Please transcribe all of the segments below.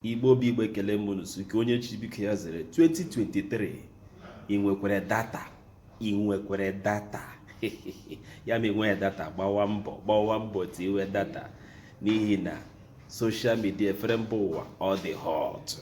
Igbo bụ Igbo ekele mụnụsụ ka onye chibike ya zere 2023 inwekwere data ya ma enwe data gbawa mbọ tiwe data n'ihi na soshal midia efere mba ụwa ọ dị hot.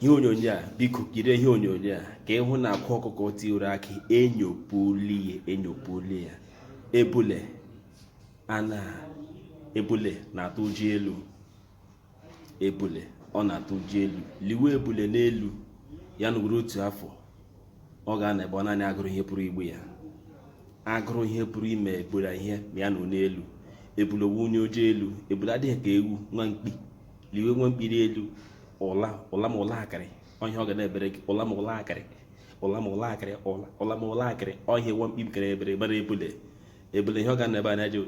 Ihe onyonyo a biko gide ihe onyonyo a ka ịhụ na akwa ọkụkọ tiwere aka enyopuli ya ebule na-atụ ụjọ elu. Ebule ọ na-atụ ụjọ elu liwe ebule n'elu ya nụrụ otu afọ ọ ga-ana ebe ọ naanị agụrụ ihe pụrụ igbu ya, agụrụ ihe pụrụ ime ebule ihe ma ya nọ n'elu. Ebule wunye ụjọ elu, ebule adịghị ka ewu nwa mkpi, liwe nwa mkpi n'elu ụla ma ụla akịrị ọhịa ọ ga na-ebere gị ụla ma ụla akịrị ọhịa nwa mkpi kere ebere gbara ebule ihe ọ ga na-ebe anya jụ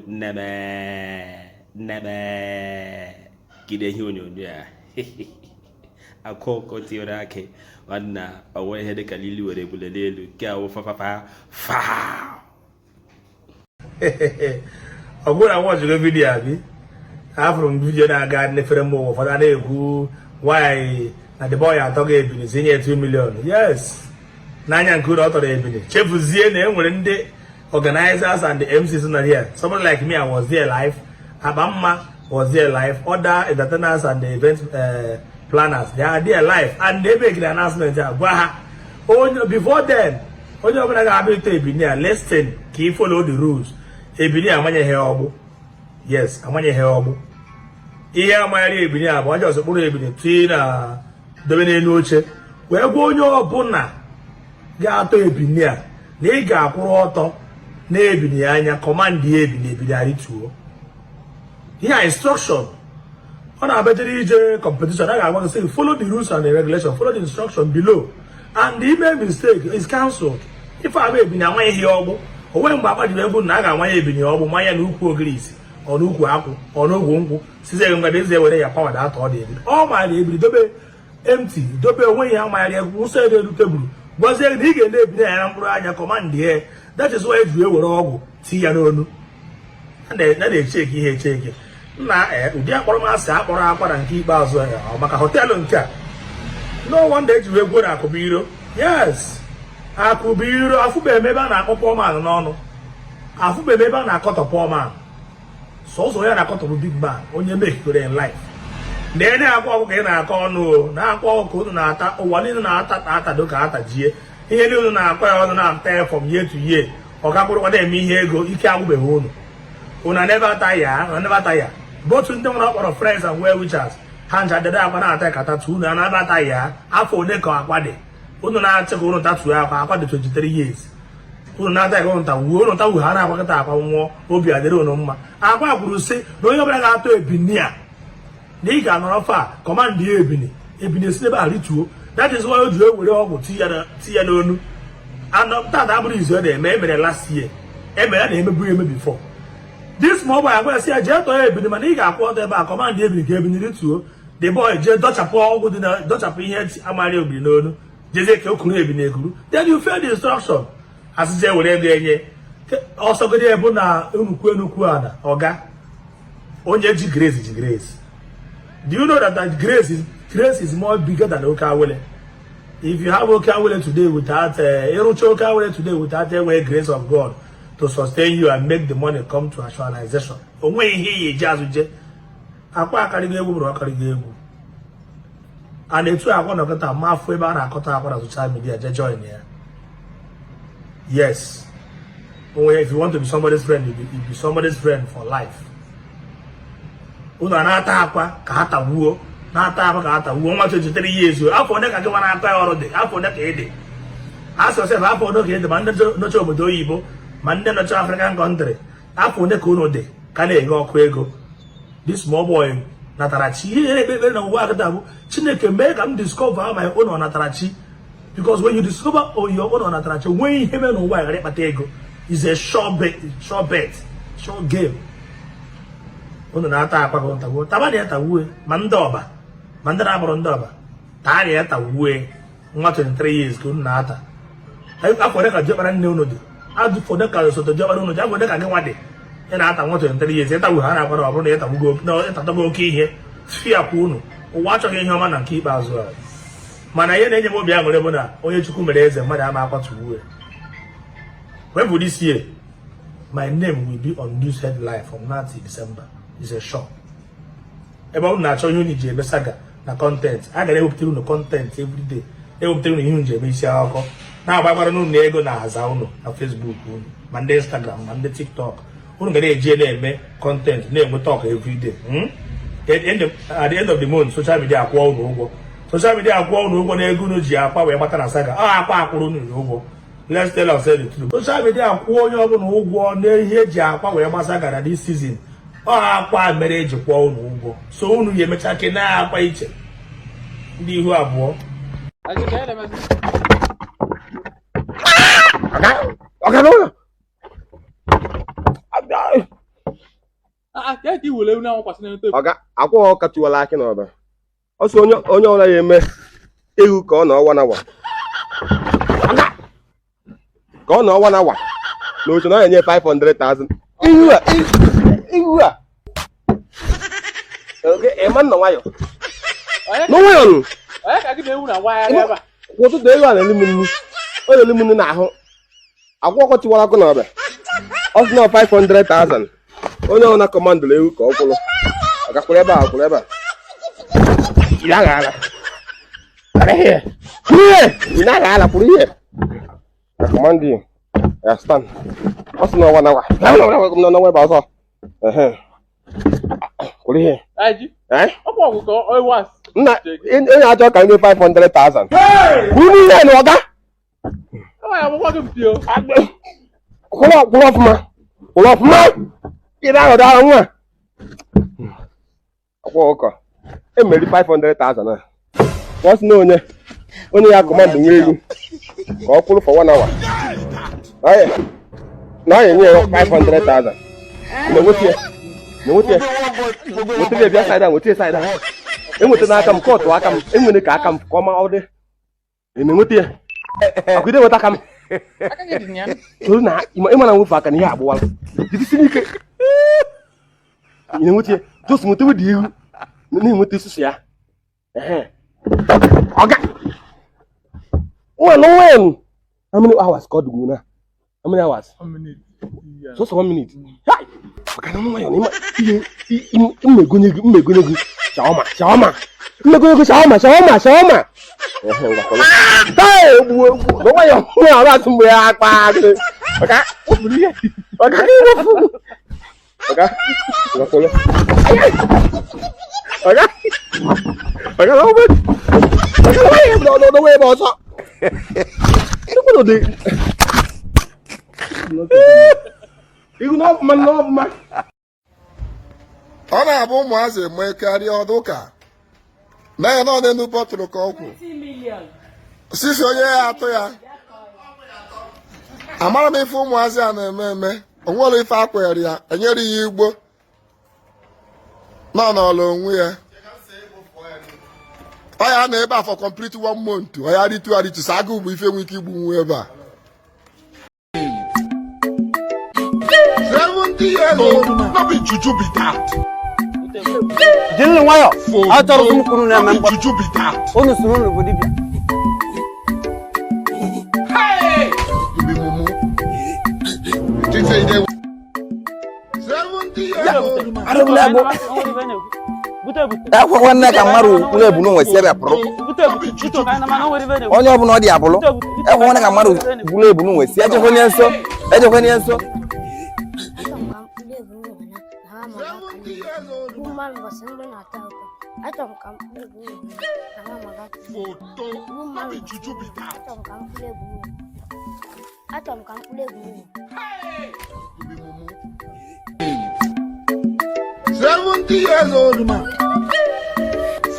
nnebe gide ihe onyonyo a akwa ọkọ tiwere aka nwanna ọwa ihe dịka lili were ebule n'elu ke awụ fa ọ bụrụ na watchgo vidio abi afụrụ m vidio na-aga n'efere mba ụwa ụfọdụ na-ekwu nwaanyị na the boy atọ ga-ebini tinye 2 million. Yes, n'anya nke uru ọ tọrọ ebini, chefuzie na enwere ndị organizers and the MCs nọ here. Somebody like me, I was there live. Abamma was there live. Other entertainers and the event planners, they are there live, and they make the announcement. Before then, onye ọbụla ga-abịa ebini, listen ka you follow the rules. Ebini amanye he ọgbụ. Yes, amanye he ọgbụ. Ihe amanyere ebini abụ ọjọọ sokpụrụ ebini tii na dobe n'elu oche wee gwa onye ọbụla ga-atọ ebini a na ị ga-akwụrụ ọtọ na ebini anya kọmandị ebini arịtuo. Here instruction. On our better ije competition, I want to say follow the rules and the regulation, follow the instruction below. And the email mistake is cancelled. If I may be na my hiobo, or when Baba the level naga my ebini obo, my nuku grease, or nuku apple, or no wungu, says they were their power that or the all my ebini dobe empty, dobe away how my who said the table. Was there a nigga and command the that is why you were all see and and then they check here. Na ụdị akpọrọ masị akpọrọ akwara nke ikpeazụ ya maka họteelụ nke a. No one day ji egwu na akụbiro. Yes, akụbiro afụbe emebe a na-akpọ pọman n'ọnụ, afụbe emebe a na-akọtọ pọman sọsọ ya na-akọtọ big man onye mekere in life. Na-enye akwa ọkụkọ ị na-akọ ọnụ na akwa ọkụkọ unu na-ata ụwa niile na-ata doka atajie ihe niile unu na-akọ ya ọnụ na-ata from year to year ọ gakwụrụkwa na-eme ihe ego ike agwụbeghị unu. Una never tire. Both in them are friends and well wishers. Hands at the dark when I take a tattoo, and I tire. After Neko Aquade. Una take on tattoo after the 23 years. Una take on the wood on Hana Wakata, Obia, the Ronoma. Aqua would say, no, you're going to be near. They can not far. Command the ebony. Ebony is never ritual. That is why you will all see alone. And that I believe they made last year. They made before. This mobile, I'm going to say, I just told you, but I quarter back, command the the boy, just Dutch Paul, good enough, Dutch Appearance, Amario Bino, Jessica Kunebinegu. Then you feel the instruction. As I say, whatever, also good day, Bona, Unukuana, Oga. Only grace is grace. Do you know that grace is more bigger than Okawele? If you have Okawele today without Okawele today without the grace of God to sustain you and make the money come to actualization. When he jazz with Akwa Karigegu, and the two are going to get a mouth way back and cut out social media. Join here. Yes. If you want to be somebody's friend, you be somebody's friend for life. Una nata Akwa, Kata Wuo, Nata Kata Wuo, 23 years. You have for that I don't want to already. I for that day. Ask yourself, I for the man, no trouble, do evil. Mande no African country. After the Kuno de Kane go Quego. This small boy Natarachi, no Wagadabu, Chineke make and discover my own on Natarachi. Because when you discover your own on Natarachi, when him and why Repatego is a short bet, short game. Unata Pagontago, Tabaniata Wue, Mandoba, Mandana Brondoba, Tariata Wue, not in 3 years, good nata. I for that Japan no. I do for the colors of the job. I don't know. I don't know. And I want to 3 years. I will have a go. No, it's not okay here. Fear Puno. ụwa achọghị ihe ọma na nke ikpeazụ a mana ihe na-enye m obi aṅụrị bụ na onye Chukwu mere eze mmadụ ama akwatuwe. When will this year my name will be on news headline from now till December? It's a shock. Ebe ọ na-achọ ihe unu ji eme saga na content, a ga na-ewepụtara unu content every day. Ewepụtara unu ihe unu ji eme isi akụkọ na-agbakwara unu na ego na-aza unu na Facebook unu ma ndị Instagram ma ndị TikTok. Unu ga na-eji na-eme content na-enwe talk every day. At the end of the month, social media akwụọ unu ụgwọ. Social media akwụọ unu ụgwọ na ego unu ji akwa wee gbata na saga. Akwa akwụrụ unu ụgwọ. Let's tell ourselves the truth. Social media akwụọ onye ọbụla ụgwọ na ihe eji akwa wee gbasa gara this season. Akwa mere eji kwụọ unu ụgwọ. So unu ya emecha ke na akwa iche. Ndị ihu abụọ. Akwa katiwala aki n'ọba. Ọsọ onye ọla ya eme ewu ka ọ na ọwa na wa. Ka ọ na ọwa na wa. Na oche na enye 500,000. Ihu a. Okay, eman no wayo. No wayo. Ka gị na-ewu na waya ebe a. Wotu de ewu a na-elimu. O na-elimu na ahụ. Akwa katiwala aki n'ọba. Ọsọ na 500,000. Onye ọ na command ewu ka ọ kwụrụ. Agakwara ebe a, kwụrụ ebe a. Ya gala. Here. Ina gala por here. I command you. I stand. What's no one hour? No way about so. Por here. Aji. Opo ko o was. Na, ajo kan 500,000. Who ni en oga? Ya mo ko pio. Pull up ma. Ira oda nwa. Akwa oko. Emeri 500,000. What's no only ya command nwe elu. Ka ọ kwụrụ for 1 hour. Aye. Na enye 500,000. Na wotie. Wotie bịa side wotie side. Enweta n'aka m kọtụ aka m, enwere ka aka m ka ọma ọ dị. Wotie. Akwụde weta aka m. Aka gị dị nya. So na ịma na nwefe aka na ihe agbụwala. Jide si n'ike. Wotie. Just motewe dị ihu. Na-enweta isusu ya. Oga. When? How many hours God go now? How many hours? 1 minute. Just 1 minute. Hey! Okay, no more. Mmegonegu. Shawarma. Mmegonegu shawarma. Hey! No way. No, that's me akpa. Okay? No way about that. You know, man. Ọ na-abụ ụmụazị eme karịa ọdụ ụka na ya nọ n'elu bọtụlụ ka ọkwụ sisi onye ya atụ ya amara m ife ụmụazị a na-eme o nwere ife akwere ya enyere ya igbo nọ n'ọla onwe ya ọ ya na ebe a for complete 1 month ọ ya ritual sa agụ bụ ife nwere ike igbu nwa ebe a 70 years old, no be juju be that. Didn't wire. I thought you couldn't remember. Juju be that. On the saloon would it be? Hey! You be mumu. They say they 70 years old. I don't know. Akwa nwanne ka mmarụ kwuru ebu n'onwe si ebe apụrụ. Onye ọbụla ọ dị apụrụ. Akwa nwanne ka mmarụ kwuru ebu n'onwe si ejekwe nye nso. $70 years old man.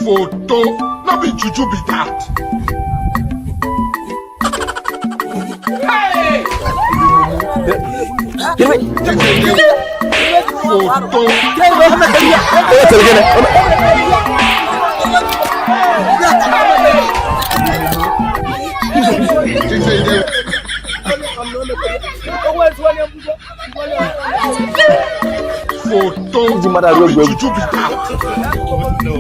Photo, not be juju be that. Hey! Photo, not be juju be that. No.